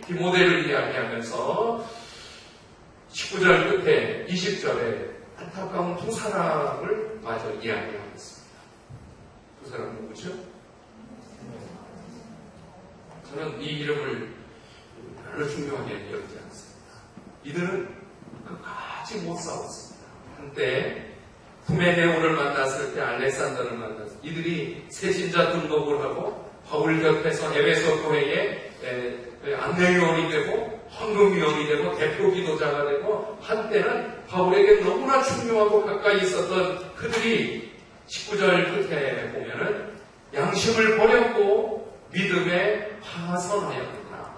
디모데를 이야기하면서 19절 끝에 20절에 안타까운 두 사람을 마저 이야기하고 있습니다. 두 사람 누구죠? 저는 이 이름을 별로 중요하게 여기지 않습니다. 이들은 끝까지 못 싸웠습니다. 한때 후메네오를 만났을 때, 알렉산더를 만났을 때 이들이 세신자 등록을 하고 바울 곁에서 에베소 교회에 안내위원이 되고 헌금위원이 되고 대표 기도자가 되고, 한때는 바울에게 너무나 중요하고 가까이 있었던 그들이 19절 끝에 보면은 양심을 버렸고 믿음에 파선하였구나.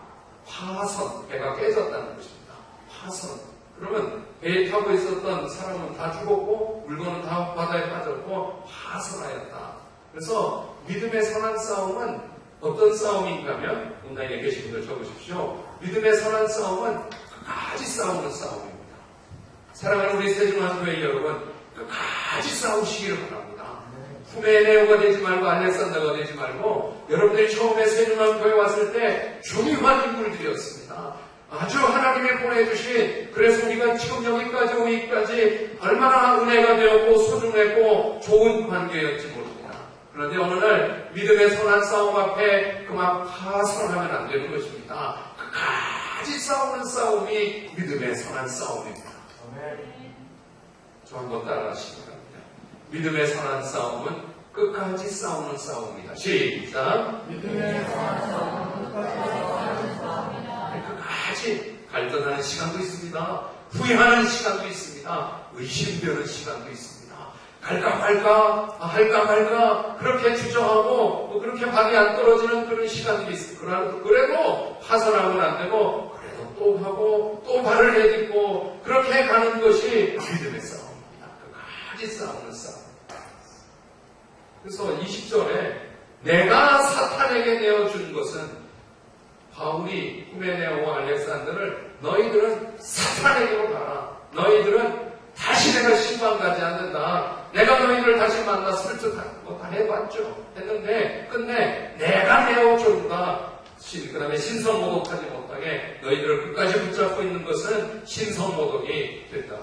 파선, 배가 깨졌다는 것입니다. 파선. 그러면 배에 타고 있었던 사람은 다 죽었고 물건은 다 바다에 빠졌고 파선하였다. 그래서 믿음의 선한 싸움은 어떤 싸움인가 하면, 온라인에 계신 분들 적으십시오. 믿음의 선한 싸움은 끝까지 싸우는 싸움입니다. 사랑하는 우리 세종한교회 여러분, 끝까지 싸우시기를 바랍니다. 후메네오가 되지 말고 알렉산더가 되지 말고, 여러분들이 처음에 세종한교회 왔을 때 중요한 인물들이었습니다. 아주 하나님이 보내주신, 그래서 우리가 지금 여기까지 오기까지 얼마나 은혜가 되었고 소중했고 좋은 관계였지 모릅니다. 그런데 어느 날 믿음의 선한 싸움 앞에 그만 파선하면 안 되는 것입니다. 끝까지 싸우는 싸움이 믿음의 선한 싸움입니다. 저 한번 따라하시기 바랍니다. 믿음의 선한 싸움은 끝까지 싸우는 싸움입니다. 시작. 믿음의 선한 싸움은 끝까지 싸우는 싸움이다. 끝까지 갈등하는 시간도 있습니다. 후회하는 시간도 있습니다. 의심되는 시간도 있습니다. 갈까 말까, 할까 말까, 그렇게 주저하고 그렇게 발이 안 떨어지는 그런 시간들이 있습니다. 그래도 파선하면 안 되고, 그래도 또 하고 또 발을 내딛고 그렇게 가는 것이 믿음의 싸움입니다. 끝까지 싸우는 싸움. 그래서 20절에 내가 사탄에게 내어준 것은, 바울이 후메네오와 알렉산더를 너희들은 사탄에게로 가라. 너희들은 다시 내가 신방 가지 않는다. 내가 너희를 다시 만나 설득하고 다 해봤죠. 했는데 끝내 내가 내어준다. 그 다음에 신성모독하지 못하게 너희들을 끝까지 붙잡고 있는 것은 신성모독이 됐다.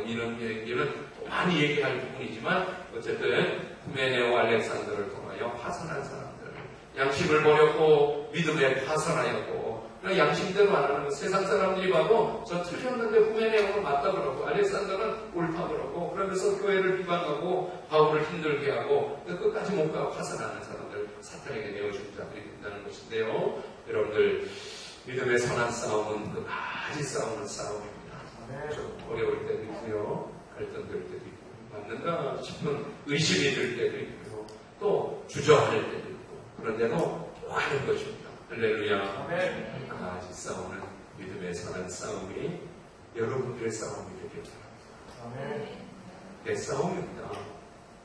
이런 얘기는 많이 얘기할 부분이지만, 어쨌든 후메네오와 알렉산더를 통하여 파선한 사람들, 양심을 버렸고 믿음에 파선하였고, 양심대로 안 하는 거, 세상 사람들이 봐도 저 틀렸는데 후메네오는 맞다 그러고 알렉산더는 옳다 그러고, 그러면서 교회를 비방하고 바울을 힘들게 하고 끝까지 못 가고 파선하는 사람들, 사탄에게 내어준 자들이 된다는 것인데요. 여러분들, 믿음의 선한 싸움은 끝까지 싸우는 싸움입니다. 좀 어려울 때도 있고요, 갈등될 때도 있고, 맞는가 싶은 의심이 들 때도 있고요, 또 주저할 때도 있고, 그런데도 또 하는 것입니다. 할렐루야. 끝까지 싸우는 믿음의 선한 싸움이 여러분들의 싸움이 되길 바랍니다. 내 싸움입니다.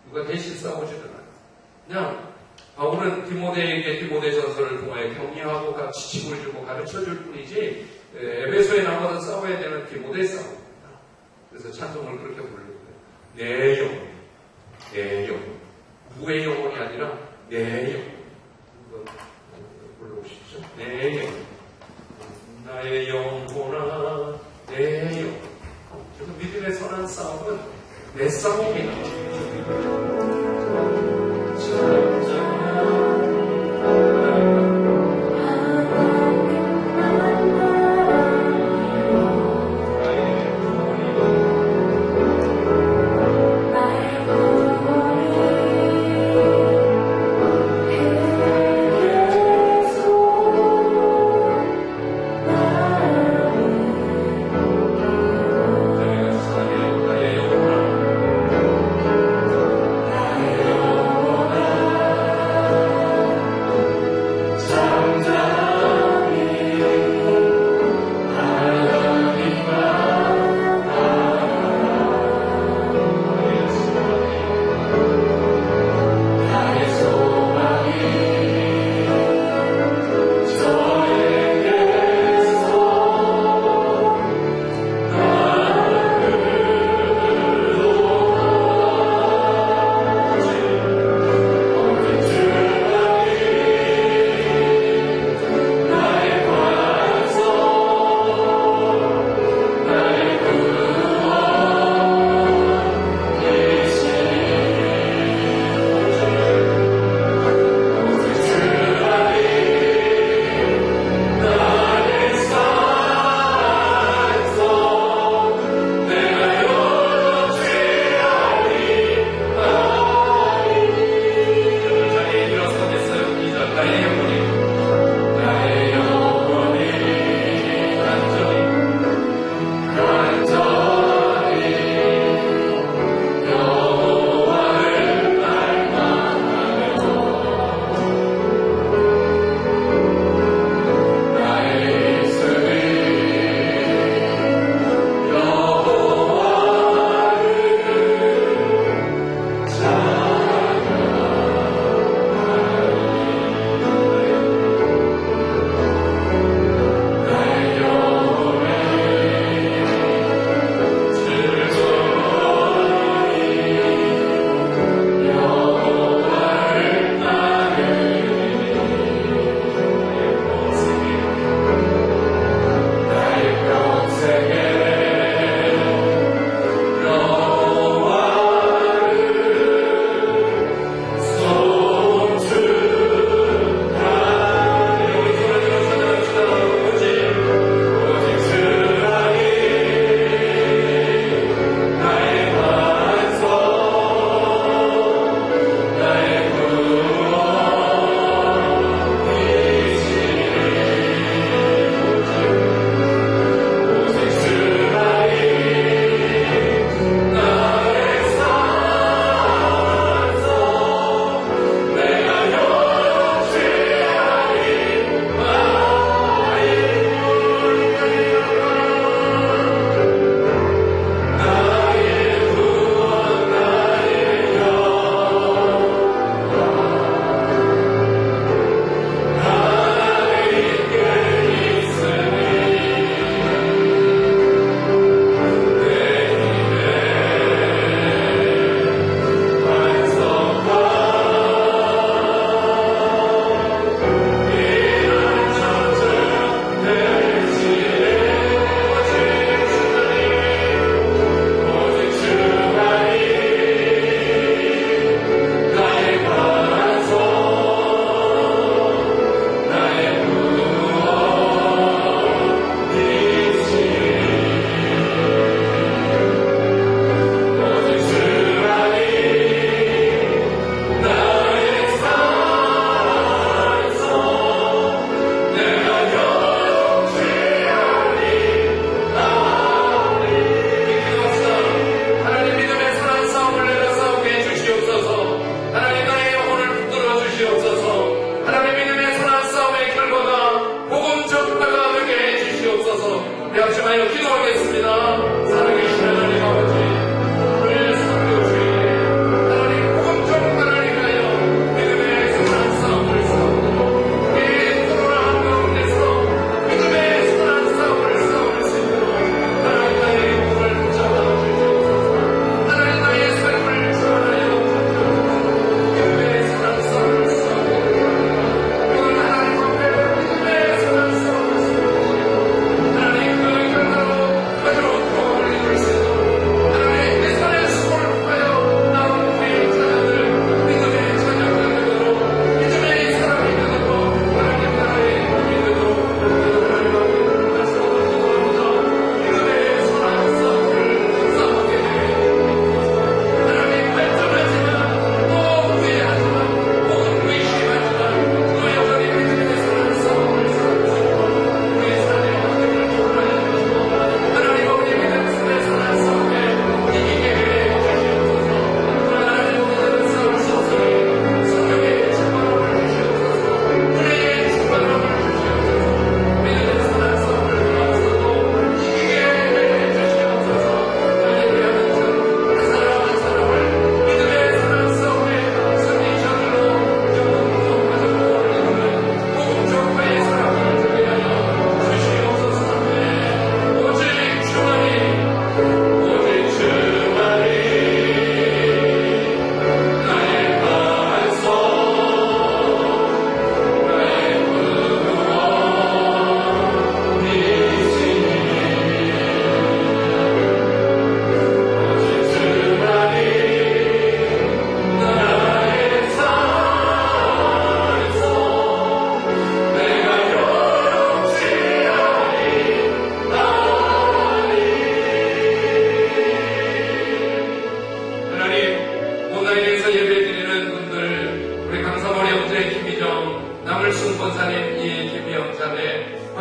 누가 대신 싸우지는 않아요. 그냥 바울은 디모데에게 디모데전서를 통해 격려하고 같이 지침을 주고 가르쳐줄 뿐이지 에베소에 나가서 싸워야 되는 디모데 싸움입니다. 그래서 찬송을 그렇게 부르는 거예요. 내 영혼, 내 영혼. 누구의 영혼이 아니라 내 영혼. 한번 불러보십시오. 내 영혼, 나의 영혼아, 내 영혼. 그래서 믿음의 선한 싸움은 내 싸움이다.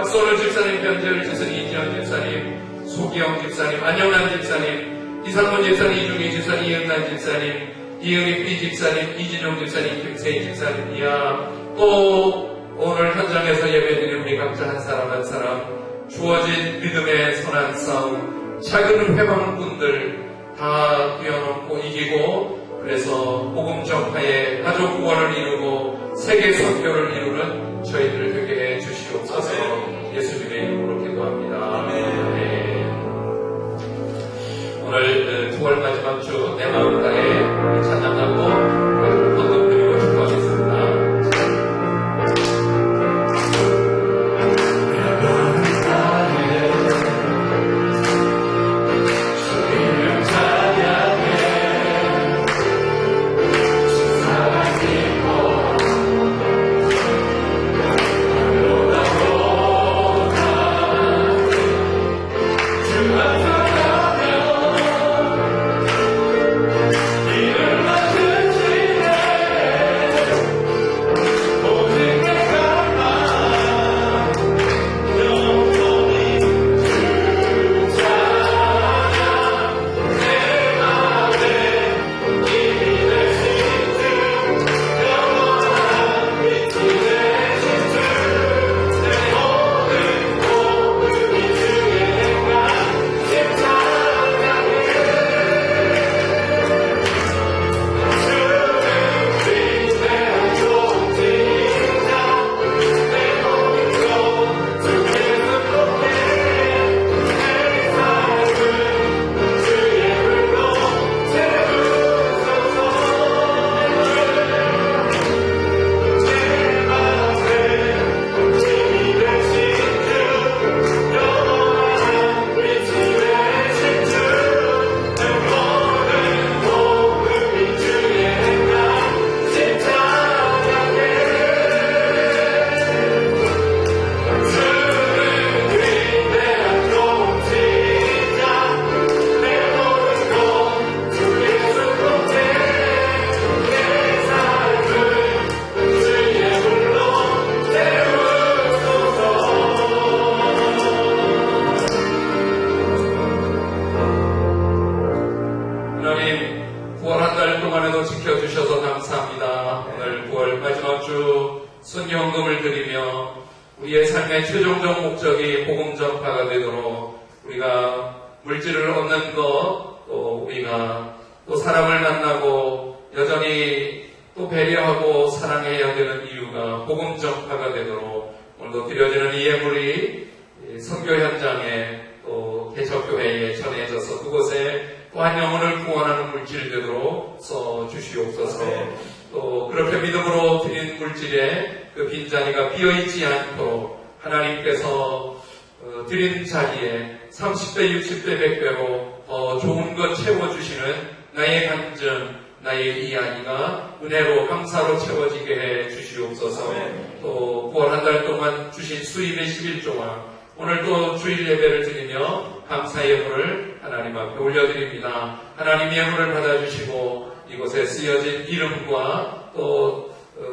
박선우 집사님, 변재열 집사님, 이지현 집사님, 소기영 집사님, 안영란 집사님, 이상문 집사님, 이중희 집사님, 이은란 집사님, 이은희 B 집사님, 이진용 집사님, 김세희 집사님이야. 또 오늘 현장에서 예배드린 우리 각자 한 사람 한 사람 주어진 믿음의 선한 싸움, 작은 회방꾼들 다 뛰어넘고 이기고, 그래서 복음 전파의 가족 구원을 이루고 세계 선교를 이루는 저희들을 되게 해 주시옵소서. 예수님의 이름으로 기도합니다. 네. 오늘 9월 마지막 주 내 마음 땅에 찬양하고 헌금 드리고 축복하겠습니다. 우리의 삶의 최종적 목적이 복음 전파가 되도록 우리가 물질을 얻는 것, 또 우리가 또 사람을 만나고 여전히 또 배려하고 사랑해야 되는 이유가 복음 전파가 되도록 오늘도 드려지는 이 예물이 선교 현장에 또 대척교회에 전해져서 그곳에 또 한 영혼을 구원하는 물질이 되도록 써 주시옵소서. 또 그렇게 믿음으로 드린 물질에 그 빈자리가 비어있지 않도록 하나님께서 드린 자리에 30배, 60배, 100배로 더 좋은 것 채워주시는 나의 간증, 나의 이야기가 은혜로 감사로 채워지게 해 주시옵소서. 또 9월 한 달 동안 주신 수입의 11조와 오늘 또 주일 예배를 드리며 감사 예물을 하나님 앞에 올려드립니다. 하나님 예물을 받아주시고 이곳에 쓰여진 이름과 또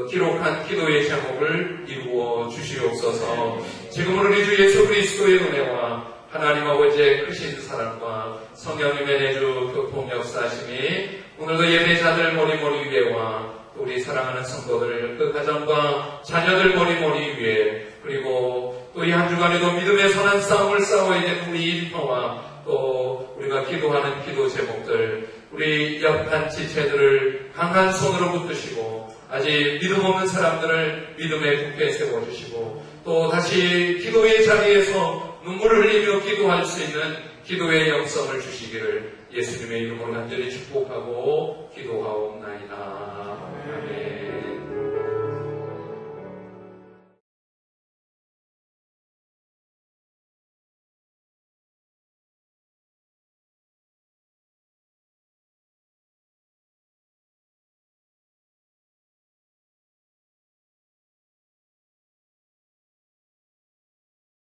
기록한 기도의 제목을 이루어 주시옵소서. 지금은 우리 주 예수 그리스도의 은혜와 하나님 아버지의 크신 사랑과 성령님의 내주 교통 역사하심이 오늘도 예배자들 머리머리 위에와 우리 사랑하는 성도들 그 가정과 자녀들 머리머리 위에, 그리고 또 이 한 주간에도 믿음의 선한 싸움을 싸워야 되는 우리 일터와 또 우리가 기도하는 기도 제목들, 우리 약한 지체들을 강한 손으로 붙드시고 아직 믿음 없는 사람들을 믿음의 굳게 세워주시고 또 다시 기도의 자리에서 눈물을 흘리며 기도할 수 있는 기도의 영성을 주시기를 예수님의 이름으로 간절히 축복하고 기도하옵나이다.